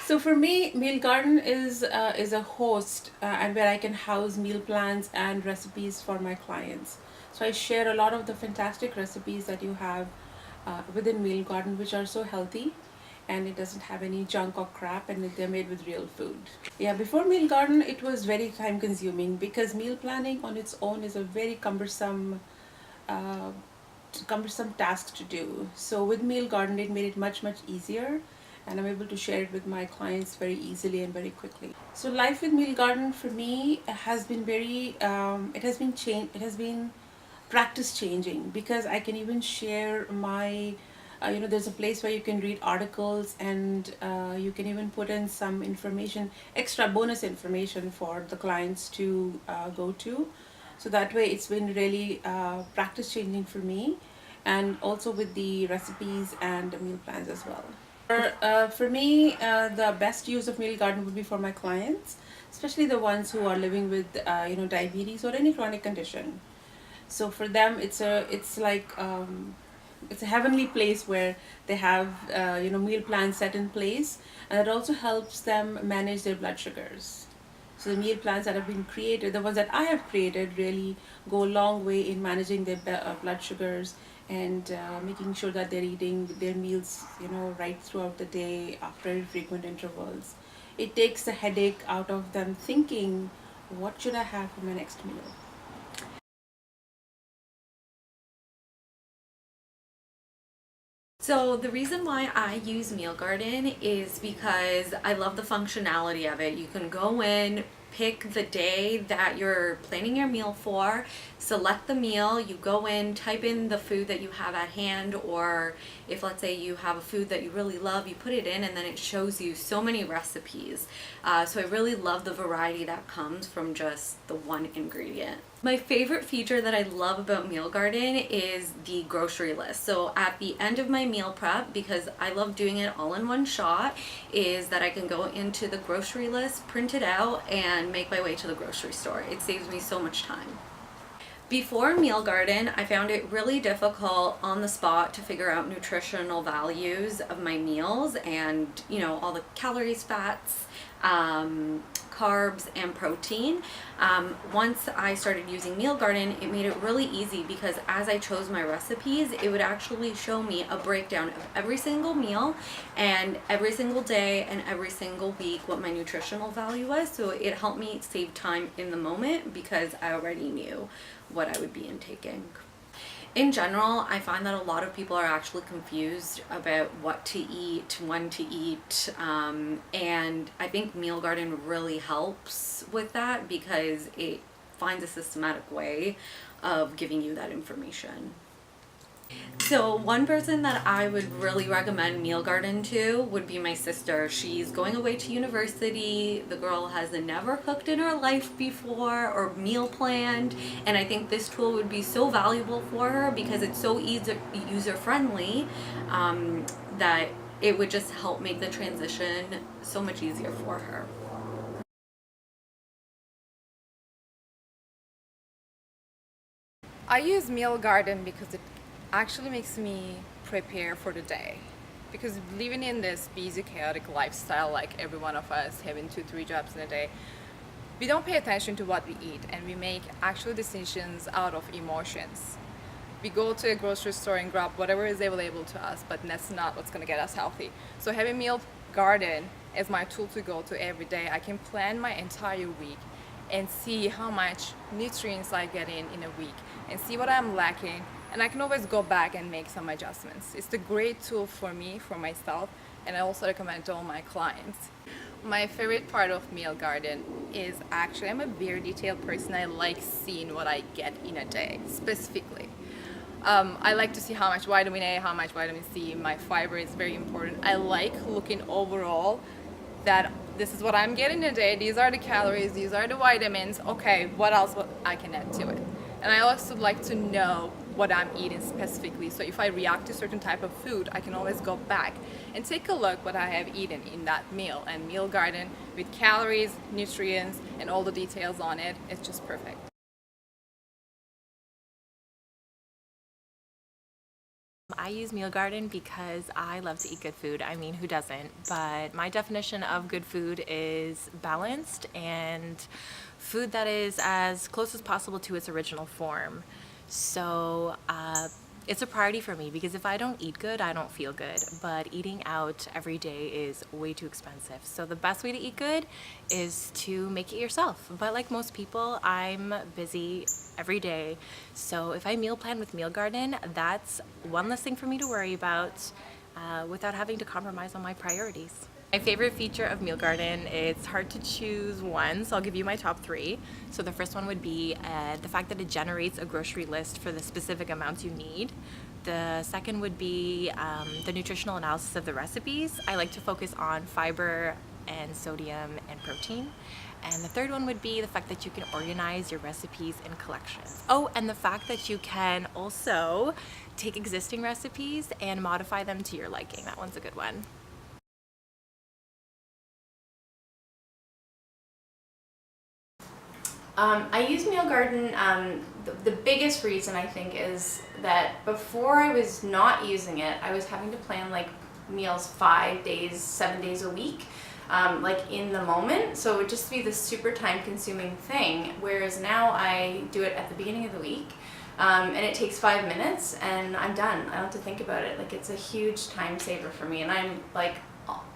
So for me, Meal Garden is a host and where I can house meal plans and recipes for my clients. So I share a lot of the fantastic recipes that you have within Meal Garden, which are so healthy, and it doesn't have any junk or crap, and they're made with real food. Yeah, before Meal Garden, it was very time consuming because meal planning on its own is a very uh, cumbersome task to do. So with Meal Garden, it made it much easier, and I'm able to share it with my clients very easily and very quickly. So life with Meal Garden for me has been very it has been changed. It has been practice changing because I can even share my there's a place where you can read articles, and you can even put in some information, extra bonus information for the clients to go to. So that way it's been really practice changing for me, and also with the recipes and the meal plans as well. For me, the best use of Meal Garden would be for my clients, especially the ones who are living with diabetes or any chronic condition. So for them, it's a heavenly place where they have meal plans set in place, and it also helps them manage their blood sugars. So the meal plans that have been created, the ones that I have created, really go a long way in managing their blood sugars, and making sure that they're eating their meals, right throughout the day after frequent intervals. It takes the headache out of them thinking, what should I have for my next meal? So the reason why I use Meal Garden is because I love the functionality of it. You can go in, pick the day that you're planning your meal for, select the meal, you go in, type in the food that you have at hand, or if let's say you have a food that you really love, you put it in and then it shows you so many recipes. So I really love the variety that comes from just the one ingredient. My favorite feature that I love about Meal Garden is the grocery list. So at the end of my meal prep, because I love doing it all in one shot, is that I can go into the grocery list, print it out, and make my way to the grocery store. It saves me so much time. Before Meal Garden, I found it really difficult on the spot to figure out nutritional values of my meals and, all the calories, fats, carbs, and protein. Once I started using Meal Garden, it made it really easy because as I chose my recipes, it would actually show me a breakdown of every single meal and every single day and every single week what my nutritional value was. So it helped me save time in the moment because I already knew what I would be intaking. In general, I find that a lot of people are actually confused about what to eat, when to eat, and I think Meal Garden really helps with that because it finds a systematic way of giving you that information. So one person that I would really recommend Meal Garden to would be my sister. She's going away to university. The girl has never cooked in her life before or meal planned, and I think this tool would be so valuable for her because it's so user friendly, that it would just help make the transition so much easier for her. I use Meal Garden because it actually makes me prepare for the day. Because living in this busy, chaotic lifestyle, like every one of us having 2, 3 jobs in a day, we don't pay attention to what we eat and we make actual decisions out of emotions. We go to a grocery store and grab whatever is available to us, but that's not what's going to get us healthy. So having Meal Garden as my tool to go to every day, I can plan my entire week and see how much nutrients I get in a week and see what I'm lacking, and I can always go back and make some adjustments. It's a great tool for me, for myself, and I also recommend to all my clients. My favorite part of Meal Garden is actually I'm a very detailed person. I like seeing what I get in a day specifically. I like to see how much vitamin A, how much vitamin C, my fiber is very important. I like looking overall that this is what I'm getting a day, these are the calories, these are the vitamins, okay, what else I can add to it. And I also like to know what I'm eating specifically, so if I react to certain type of food, I can always go back and take a look what I have eaten in that meal. And Meal Garden with calories, nutrients, and all the details on it, it's just perfect. I use Meal Garden because I love to eat good food. I mean, who doesn't? But my definition of good food is balanced and food that is as close as possible to its original form. So it's a priority for me because if I don't eat good, I don't feel good. But eating out every day is way too expensive. So the best way to eat good is to make it yourself. But like most people, I'm busy every day. So if I meal plan with Meal Garden, that's one less thing for me to worry about without having to compromise on my priorities. My favorite feature of Meal Garden, it's hard to choose one, so I'll give you my top three. So the first one would be the fact that it generates a grocery list for the specific amounts you need. The second would be the nutritional analysis of the recipes. I like to focus on fiber and sodium and protein. And the third one would be the fact that you can organize your recipes in collections. Oh, and the fact that you can also take existing recipes and modify them to your liking. That one's a good one. I use Meal Garden. The biggest reason I think is that before I was not using it, I was having to plan like meals 5 days, 7 days a week, like in the moment. So it would just be this super time consuming thing. Whereas now I do it at the beginning of the week. And it takes 5 minutes and I'm done. I don't have to think about it. Like it's a huge time saver for me, and I'm like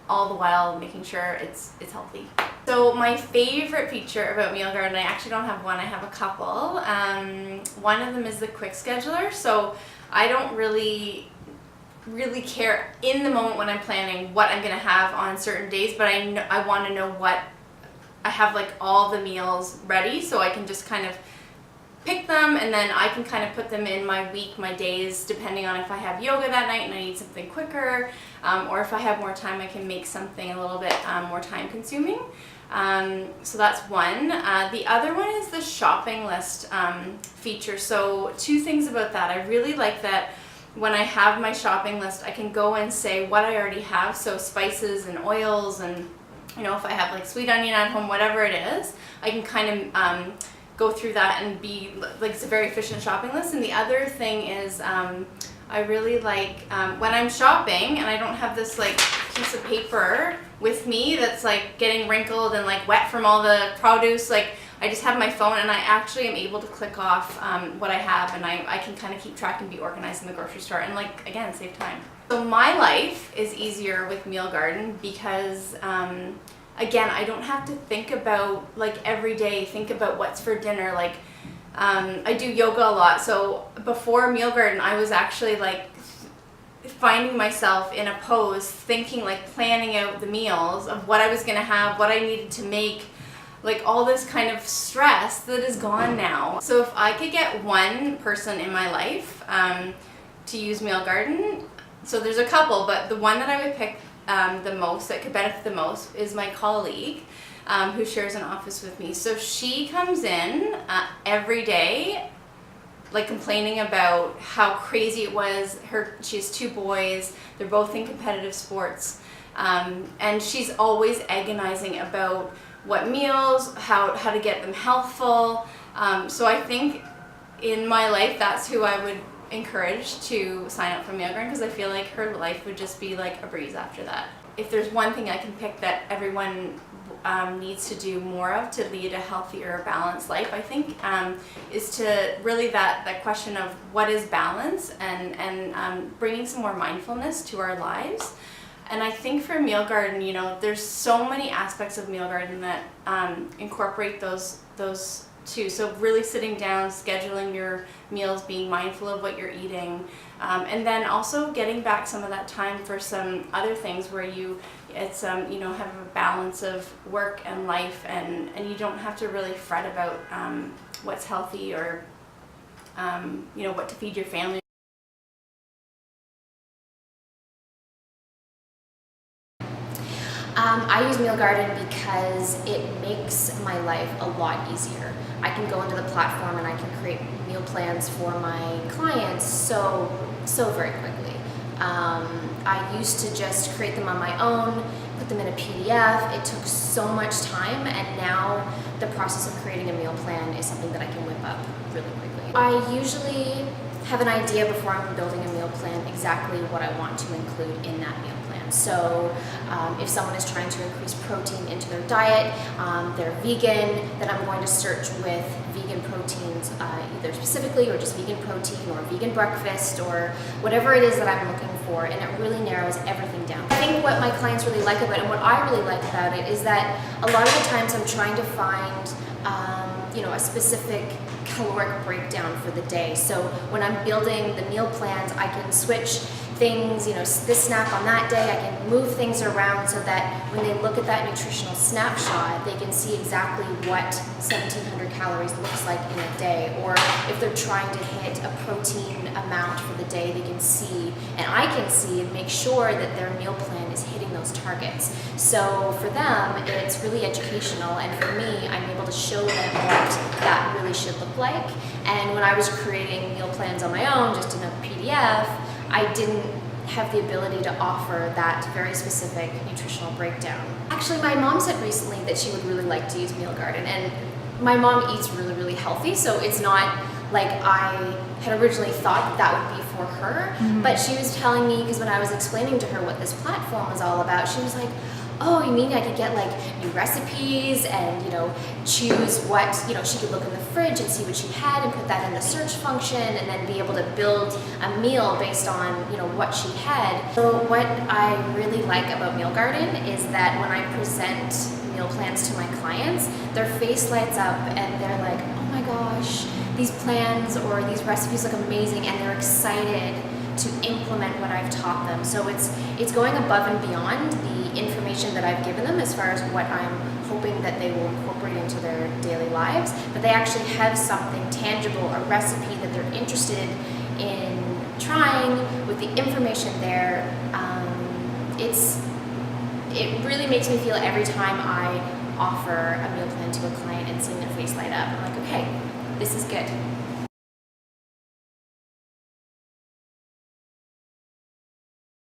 all the while making sure it's healthy. So my favorite feature about Meal Garden, I actually don't have one, I have a couple. One of them is the quick scheduler. So I don't really care in the moment when I'm planning what I'm gonna have on certain days, but I want to know what I have, like all the meals ready, so I can just kind of pick them, and then I can kind of put them in my week, my days, depending on if I have yoga that night and I need something quicker, or if I have more time, I can make something a little bit more time consuming. So that's one. The other one is the shopping list feature. So two things about that. I really like that when I have my shopping list, I can go and say what I already have, so spices and oils, and you know, if I have like sweet onion at home, whatever it is, I can kind of go through that and be like, it's a very efficient shopping list. And the other thing is I really like when I'm shopping and I don't have this like piece of paper with me that's like getting wrinkled and like wet from all the produce, like I just have my phone and I actually am able to click off what I have, and I can kind of keep track and be organized in the grocery store, and like again save time. So my life is easier with Meal Garden because again, I don't have to think about like every day, think about what's for dinner. Like I do yoga a lot, so before Meal Garden I was actually like finding myself in a pose, thinking like planning out the meals of what I was gonna have, what I needed to make, like all this kind of stress that is gone now. So if I could get one person in my life to use Meal Garden, so there's a couple, but the one that I would pick the most, that could benefit the most, is my colleague who shares an office with me. So she comes in every day like complaining about how crazy it was. She has 2 boys, they're both in competitive sports, and she's always agonizing about what meals, how to get them healthful. So I think in my life that's who I would encourage to sign up for Meal Garden, because I feel like her life would just be like a breeze after that. If there's one thing I can pick that everyone needs to do more of to lead a healthier, balanced life, I think, is to really that question of what is balance, and bringing some more mindfulness to our lives. And I think for Meal Garden, you know, there's so many aspects of Meal Garden that incorporate those too. So really sitting down, scheduling your meals, being mindful of what you're eating, and then also getting back some of that time for some other things where it's you know, have a balance of work and life, and you don't have to really fret about what's healthy or you know, what to feed your family. I use Meal Garden because it makes my life a lot easier. I can go into the platform and I can create meal plans for my clients so very quickly. I used to just create them on my own, put them in a PDF. It took so much time, and now the process of creating a meal plan is something that I can whip up really quickly. I usually have an idea before I'm building a meal plan exactly what I want to include in that meal plan. So if someone is trying to increase protein into their diet, they're vegan, then I'm going to search with vegan proteins either specifically or just vegan protein or vegan breakfast or whatever it is that I'm looking for, and it really narrows everything down. I think what my clients really like about it and what I really like about it is that a lot of the times I'm trying to find a specific caloric breakdown for the day. So when I'm building the meal plans, I can switch things, this snack on that day, I can move things around so that when they look at that nutritional snapshot, they can see exactly what 1,700 calories looks like in a day. Or if they're trying to hit a protein amount for the day, they can see, and I can see and make sure that their meal plan is hitting those targets. So for them, it's really educational, and for me, I'm able to show them what that really should look like. And when I was creating meal plans on my own, just in a PDF, I didn't have the ability to offer that very specific nutritional breakdown. Actually, my mom said recently that she would really like to use Meal Garden, and my mom eats really, really healthy, so it's not like I had originally thought that would be for her. But she was telling me, because when I was explaining to her what this platform was all about, she was like, oh, you mean I could get like new recipes and choose what, she could look in the fridge and see what she had and put that in the search function and then be able to build a meal based on what she had. So what I really like about Meal Garden is that when I present meal plans to my clients, their face lights up and they're like, oh my gosh, these plans or these recipes look amazing, and they're excited to implement what I've taught them. So it's going above and beyond the information that I've given them as far as what I'm hoping that they will incorporate into their daily lives, but they actually have something tangible, a recipe that they're interested in trying with the information there. It really makes me feel every time I offer a meal plan to a client and seeing their face light up, I'm like, okay, this is good.